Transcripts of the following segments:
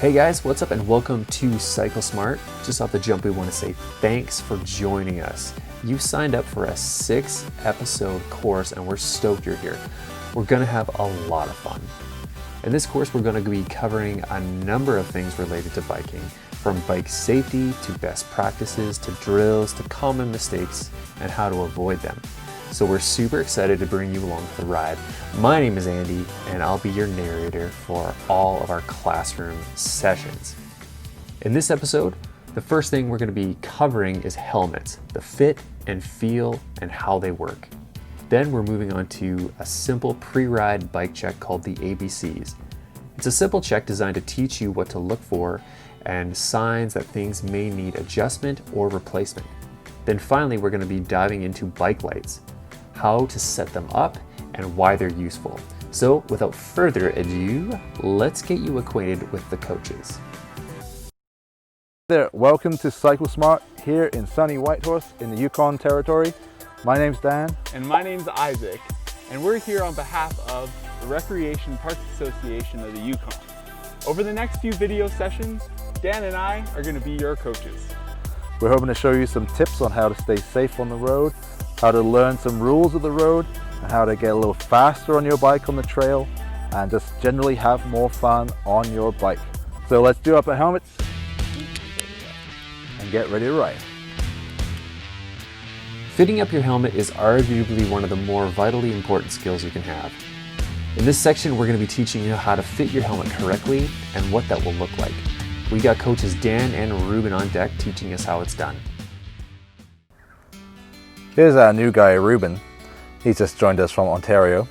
Hey guys, what's up and welcome to Cycle Smart. Just off the jump, we want to say thanks for joining us. You signed up for a 6-episode course and we're stoked you're here. We're going to have a lot of fun. In this course, we're going to be covering a number of things related to biking, from bike safety to best practices to drills to common mistakes and how to avoid them. So we're super excited to bring you along for the ride. My name is Andy and I'll be your narrator for all of our classroom sessions. In this episode, the first thing we're going to be covering is helmets, the fit and feel and how they work. Then we're moving on to a simple pre-ride bike check called the ABCs. It's a simple check designed to teach you what to look for and signs that things may need adjustment or replacement. Then finally, we're going to be diving into bike lights, how to set them up, and why they're useful. So without further ado, let's get you acquainted with the coaches. There, welcome to Cycle Smart here in sunny Whitehorse in the Yukon Territory. My name's Dan. And my name's Isaac, and we're here on behalf of the Recreation Parks Association of the Yukon. Over the next few video sessions, Dan and I are going to be your coaches. We're hoping to show you some tips on how to stay safe on the road, how to learn some rules of the road, and how to get a little faster on your bike on the trail, and just generally have more fun on your bike. So let's do up our helmets and get ready to ride. Fitting up your helmet is arguably one of the more vitally important skills you can have. In this section, we're going to be teaching you how to fit your helmet correctly and what that will look like. We got coaches Dan and Ruben on deck teaching us how it's done. Here's our new guy, Ruben. He's just joined us from Ontario.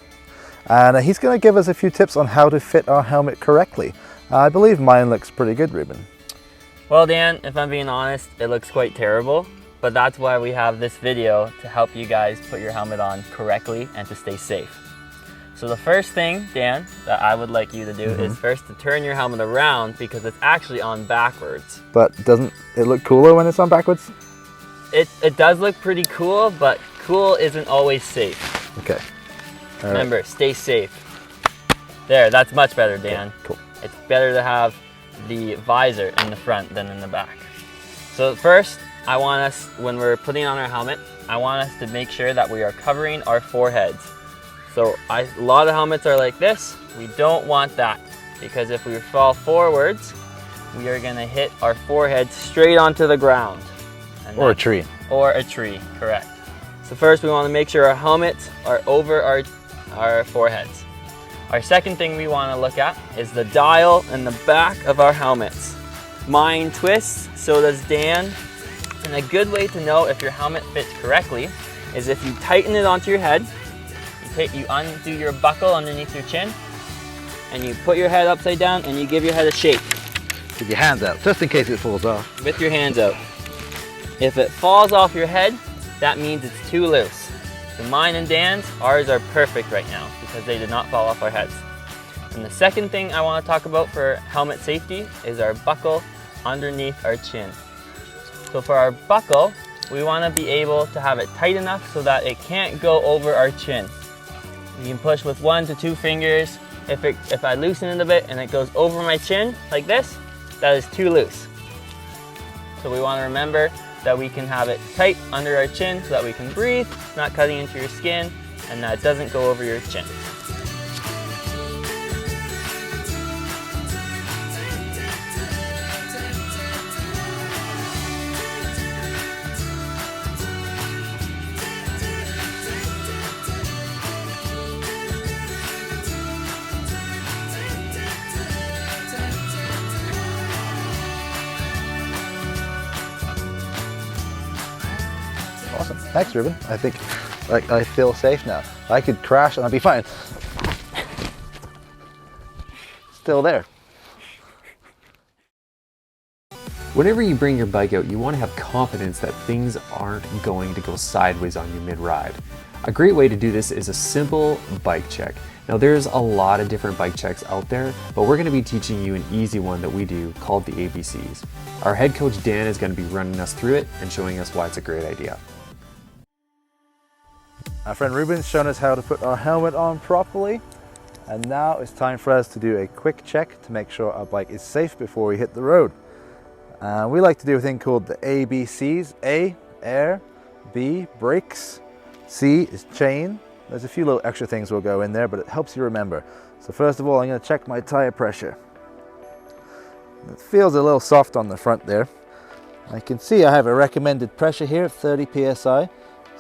And he's going to give us a few tips on how to fit our helmet correctly. I believe mine looks pretty good, Ruben. Well, Dan, if I'm being honest, it looks quite terrible. But that's why we have this video to help you guys put your helmet on correctly and to stay safe. So the first thing, Dan, that I would like you to do is first to turn your helmet around because it's actually on backwards. But doesn't it look cooler when it's on backwards? It does look pretty cool, but cool isn't always safe. Okay. All Remember, stay safe. There, that's much better, Dan. Okay, cool. It's better to have the visor in the front than in the back. So first, I want us, when we're putting on our helmet, I want us to make sure that we are covering our foreheads. So a lot of helmets are like this. We don't want that because if we fall forwards, we are going to hit our forehead straight onto the ground. Or a tree. Or a tree, correct. So first we want to make sure our helmets are over our foreheads. Our second thing we want to look at is the dial in the back of our helmets. Mine twists, so does Dan. And a good way to know if your helmet fits correctly is if you tighten it onto your head, you undo your buckle underneath your chin, and you put your head upside down and you give your head a shake. With your hands out, just in case it falls off. With your hands out. If it falls off your head, that means it's too loose. So mine and Dan's, ours are perfect right now because they did not fall off our heads. And the second thing I want to talk about for helmet safety is our buckle underneath our chin. So for our buckle, we want to be able to have it tight enough so that it can't go over our chin. You can push with 1 to 2 fingers. If I loosen it a bit and it goes over my chin like this, that is too loose. So we want to remember that we can have it tight under our chin so that we can breathe, not cutting into your skin, and that it doesn't go over your chin. Awesome. Thanks, Ruben. I think I feel safe now. I could crash and I'd be fine. Still there. Whenever you bring your bike out, you want to have confidence that things aren't going to go sideways on you mid-ride. A great way to do this is a simple bike check. Now there's a lot of different bike checks out there, but we're going to be teaching you an easy one that we do called the ABCs. Our head coach Dan is going to be running us through it and showing us why it's a great idea. Our friend Ruben's shown us how to put our helmet on properly. And now it's time for us to do a quick check to make sure our bike is safe before we hit the road. We like to do a thing called the ABCs. A, air. B, brakes. C is chain. There's a few little extra things will go in there, but it helps you remember. So first of all, I'm going to check my tire pressure. It feels a little soft on the front there. I can see I have a recommended pressure here of 30 psi. So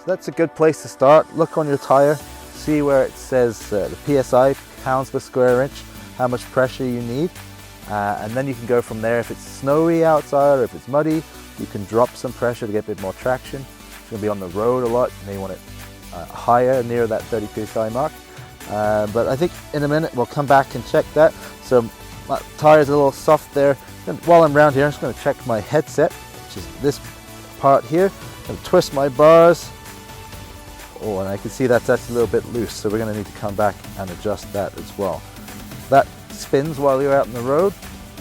that's a good place to start. Look on your tire, see where it says the psi, pounds per square inch, how much pressure you need. And then you can go from there. If it's snowy outside or if it's muddy, you can drop some pressure to get a bit more traction. If you're going to be on the road a lot, you may want it higher, near that 30 psi mark. But I think in a minute we'll come back and check that. So my tire's a little soft there. And while I'm around here, I'm just going to check my headset, which is this part here. I'm going to twist my bars. Oh, and I can see that's actually a little bit loose, so we're going to need to come back and adjust that as well. That spins while you're out on the road.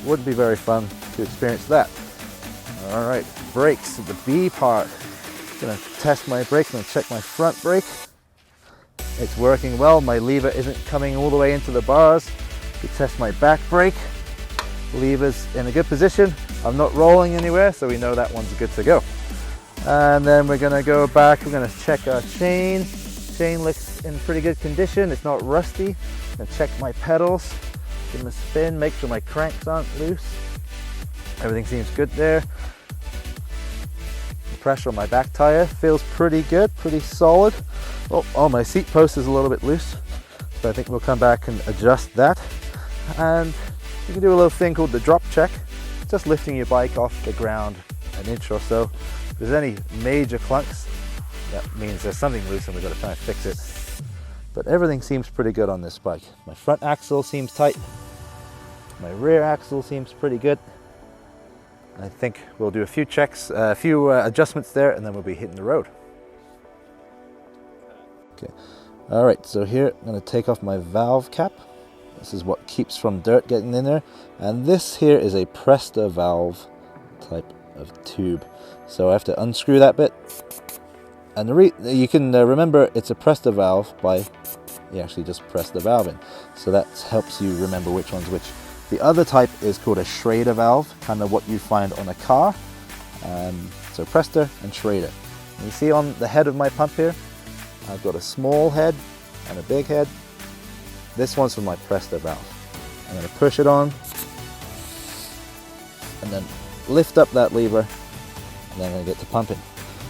Wouldn't be very fun to experience that. All right, brakes, the B part. I'm going to test my brake. I'm going to check my front brake. It's working well. My lever isn't coming all the way into the bars. We test my back brake. Lever's in a good position. I'm not rolling anywhere, so we know that one's good to go. And then we're going to go back. We're going to check our chain. Chain looks in pretty good condition. It's not rusty. I'm going to check my pedals. Give them a spin. Make sure my cranks aren't loose. Everything seems good there. The pressure on my back tire feels pretty good, pretty solid. Oh, my seat post is a little bit loose, so I think we'll come back and adjust that. And you can do a little thing called the drop check, just lifting your bike off the ground an inch or so. If there's any major clunks, that means there's something loose and we've got to try and fix it. But everything seems pretty good on this bike. My front axle seems tight. My rear axle seems pretty good. I think we'll do a few checks, a few adjustments there, and then we'll be hitting the road. Okay. All right, so here I'm going to take off my valve cap. This is what keeps from dirt getting in there. And this here is a Presta valve type of tube. So I have to unscrew that bit. And you can remember it's a Presta valve by you actually just press the valve in. So that helps you remember which one's which. The other type is called a Schrader valve, kind of what you find on a car. So Presta and Schrader. And you see on the head of my pump here, I've got a small head and a big head. This one's for my Presta valve. I'm going to push it on and then lift up that lever, and then I'm going to get to pumping.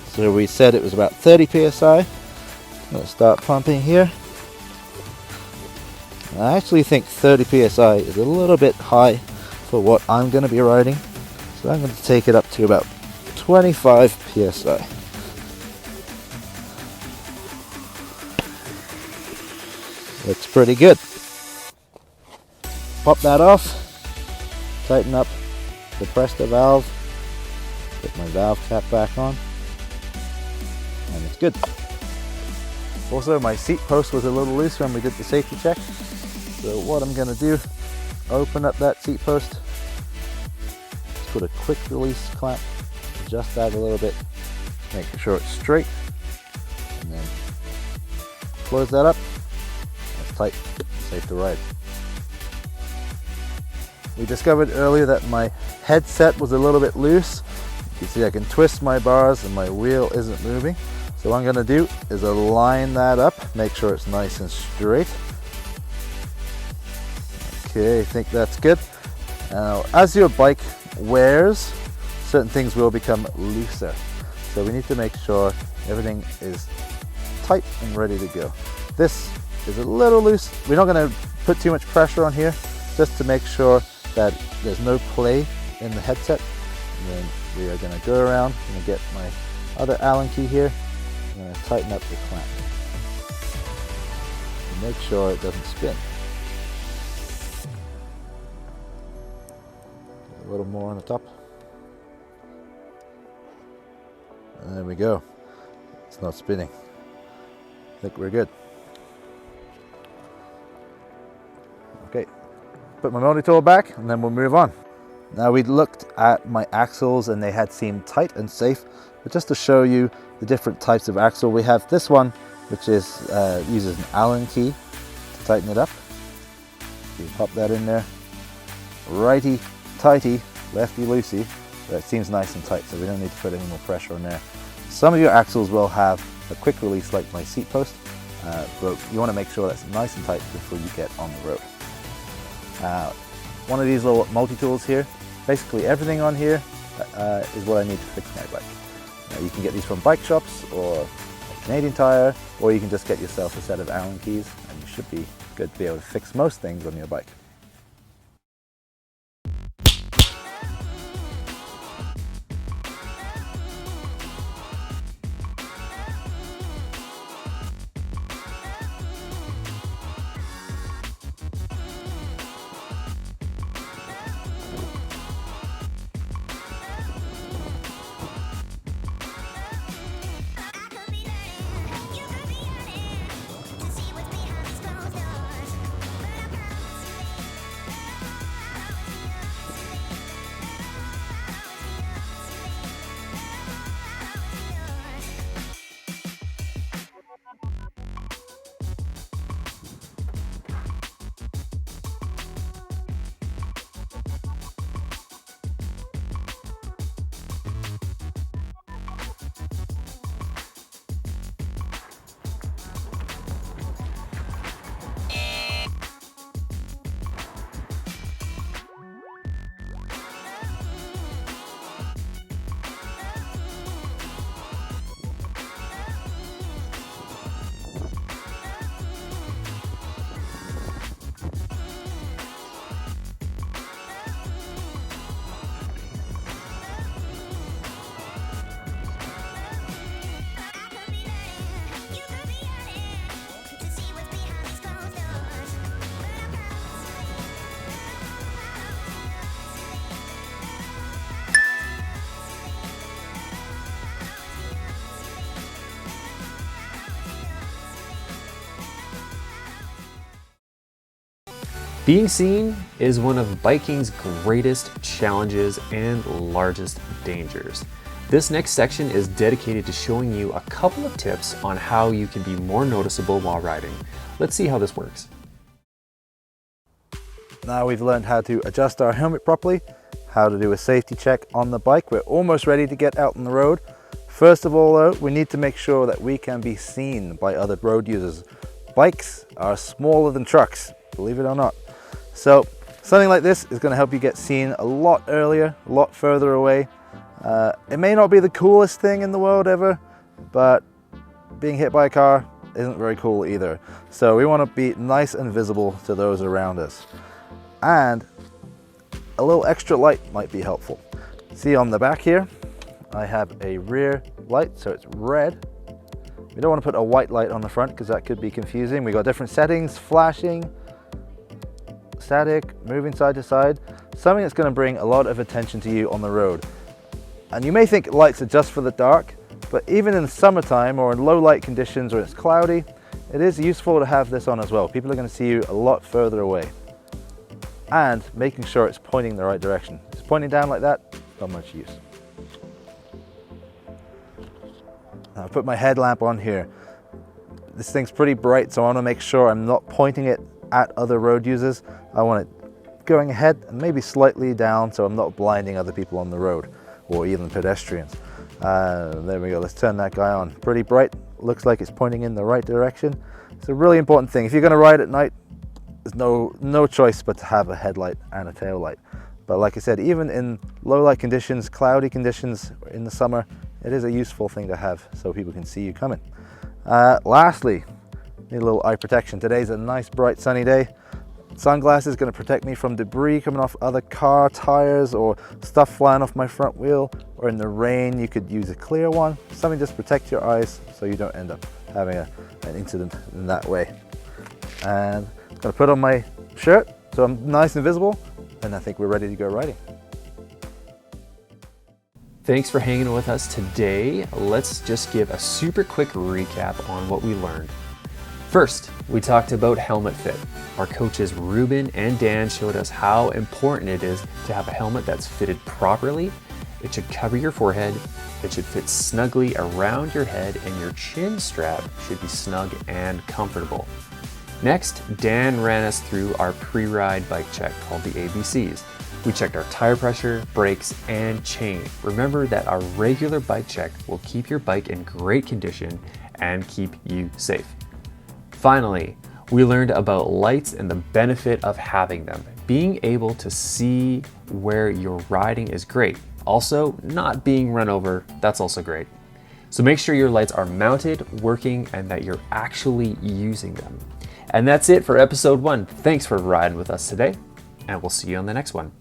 So we said it was about 30 psi. I'm going to start pumping here. I actually think 30 psi is a little bit high for what I'm going to be riding. So I'm going to take it up to about 25 psi. Looks pretty good. Pop that off, tighten up the Presta valve, put my valve cap back on, and it's good. Also, my seat post was a little loose when we did the safety check. So what I'm going to do, open up that seat post, just put a quick release clamp, adjust that a little bit, make sure it's straight, and then close that up. That's tight, safe to ride. We discovered earlier that my headset was a little bit loose. You can see I can twist my bars and my wheel isn't moving. So what I'm going to do is align that up, make sure it's nice and straight. Okay, I think that's good. Now, as your bike wears, certain things will become looser. So we need to make sure everything is tight and ready to go. This is a little loose. We're not going to put too much pressure on here, just to make sure that there's no play in the headset. And then we are going to go around. I'm going to get my other Allen key here. I'm going to tighten up the clamp and make sure it doesn't spin. A little more on the top. And there we go. It's not spinning. I think we're good. Okay, put my monitor back and then we'll move on. Now we looked at my axles and they had seemed tight and safe, but just to show you the different types of axle, we have this one which is uses an Allen key to tighten it up. You pop that in there. Righty tighty, lefty loosey. That seems nice and tight, so we don't need to put any more pressure on there. Some of your axles will have a quick release like my seat post, but you want to make sure that's nice and tight before you get on the road. One of these little multi-tools here, basically everything on here is what I need to fix my bike. You can get these from bike shops or a Canadian Tire, or you can just get yourself a set of Allen keys and you should be good to be able to fix most things on your bike. Being seen is one of biking's greatest challenges and largest dangers. This next section is dedicated to showing you a couple of tips on how you can be more noticeable while riding. Let's see how this works. Now we've learned how to adjust our helmet properly, how to do a safety check on the bike. We're almost ready to get out on the road. First of all though, we need to make sure that we can be seen by other road users. Bikes are smaller than trucks, believe it or not. So something like this is going to help you get seen a lot earlier, a lot further away. It may not be the coolest thing in the world ever, but being hit by a car isn't very cool either. So we want to be nice and visible to those around us. And a little extra light might be helpful. See on the back here, I have a rear light, so it's red. We don't want to put a white light on the front because that could be confusing. We got different settings, flashing, static, moving side to side, something that's going to bring a lot of attention to you on the road. And you may think lights are just for the dark, but even in the summertime or in low light conditions or it's cloudy, it is useful to have this on as well. People are going to see you a lot further away. And making sure it's pointing the right direction. If it's pointing down like that, not much use. Now, I put my headlamp on here. This thing's pretty bright, so I want to make sure I'm not pointing it at other road users. I want it going ahead and maybe slightly down so I'm not blinding other people on the road or even pedestrians. There we go, let's turn that guy on. Pretty bright, looks like it's pointing in the right direction. It's a really important thing. If you're going to ride at night, there's no choice but to have a headlight and a tail light. But like I said, even in low light conditions, cloudy conditions in the summer, it is a useful thing to have so people can see you coming. Lastly, need a little eye protection. Today's a nice bright sunny day. Sunglasses going to protect me from debris coming off other car tires or stuff flying off my front wheel, or in the rain you could use a clear one. Something just protect your eyes so you don't end up having an incident in that way. And I'm going to put on my shirt so I'm nice and visible, and I think we're ready to go riding. Thanks for hanging with us today. Let's just give a super quick recap on what we learned. First, we talked about helmet fit. Our coaches Ruben and Dan showed us how important it is to have a helmet that's fitted properly. It should cover your forehead, it should fit snugly around your head, and your chin strap should be snug and comfortable. Next, Dan ran us through our pre-ride bike check called the ABCs. We checked our tire pressure, brakes, and chain. Remember that our regular bike check will keep your bike in great condition and keep you safe. Finally, we learned about lights and the benefit of having them. Being able to see where you're riding is great. Also, not being run over, that's also great. So make sure your lights are mounted, working, and that you're actually using them. And that's it for episode 1. Thanks for riding with us today, and we'll see you on the next one.